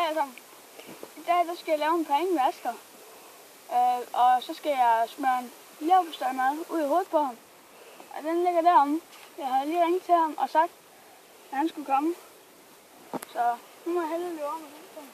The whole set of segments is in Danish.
Hej alle sammen. I dag der skal jeg lave en pangevasker. Og så skal jeg smøre en leverpostejmad ud i hovedet på ham. Og den ligger deromme. Jeg havde lige ringet til ham og sagt, at han skulle komme. Så nu må jeg hellere løbe om og vente på ham.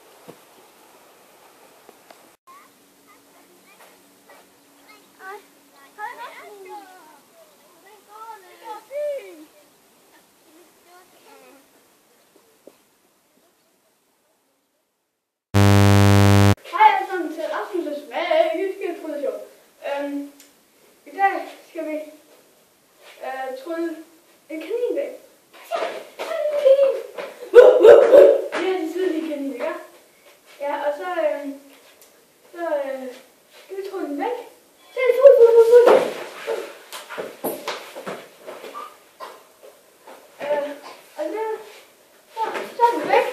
Til Rasmus' magiske introduktion. I dag skal vi trylle en kanin væk. Kanin! Det er de tidlige kaniner, ikke? Ja, og så skal vi trylle den væk. Se, fuld. Og så er den væk.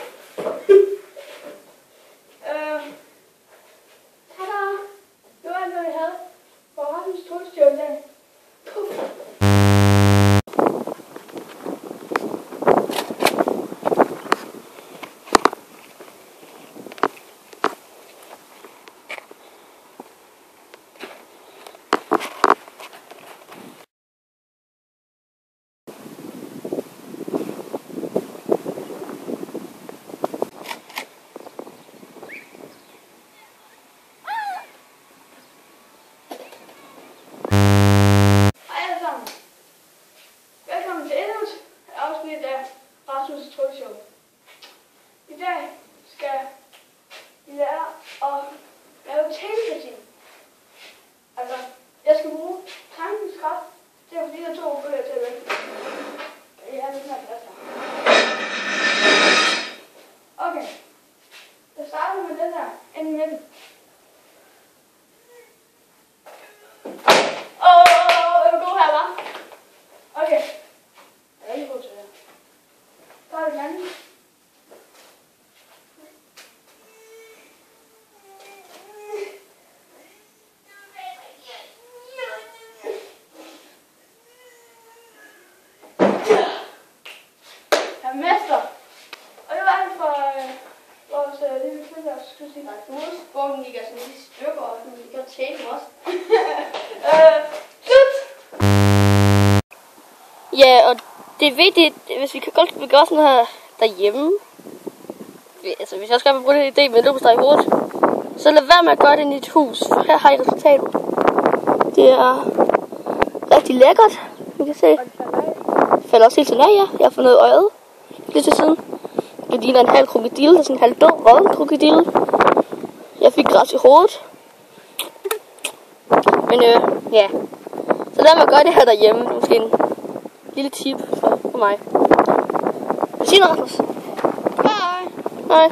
Rasmus' Trylleshow. I dag skal vi lære at lave telepathi. Altså, jeg skal bruge tankens kraft til at få de her to bøger til at væk. Jeg har lidt mere plads her. Okay. Jeg starter med den her ind i midten. Jeg vil gå her, hva'? Okay. Jeg er ikke god til det her. Så er det den anden. Jeg er mester. Og det var alt for vores lille flytterskudsning. Hovedspunkten ligger sådan lidt i stykker, og den ligger tape også. Slut! Ja, og det er vigtigt, hvis vi kan godt vil gøre sådan her derhjemme. Altså, hvis jeg også gerne vil bruge den idé med leverpostej i hovedet, så lad være med at gøre det i dit hus, for her har I resultatet. Det er rigtig lækkert, man kan se. Det falder også helt til af, ja. Jeg har fundet øjet lidt til siden. Det ligner en halv krokodille, det er sådan en halv død, rød krokodille. Jeg fik græs i hovedet. Men ja. Så lad mig gøre det her derhjemme. Det er måske en lille tip for mig. Sig noget, Rasmus. Hej! Hej.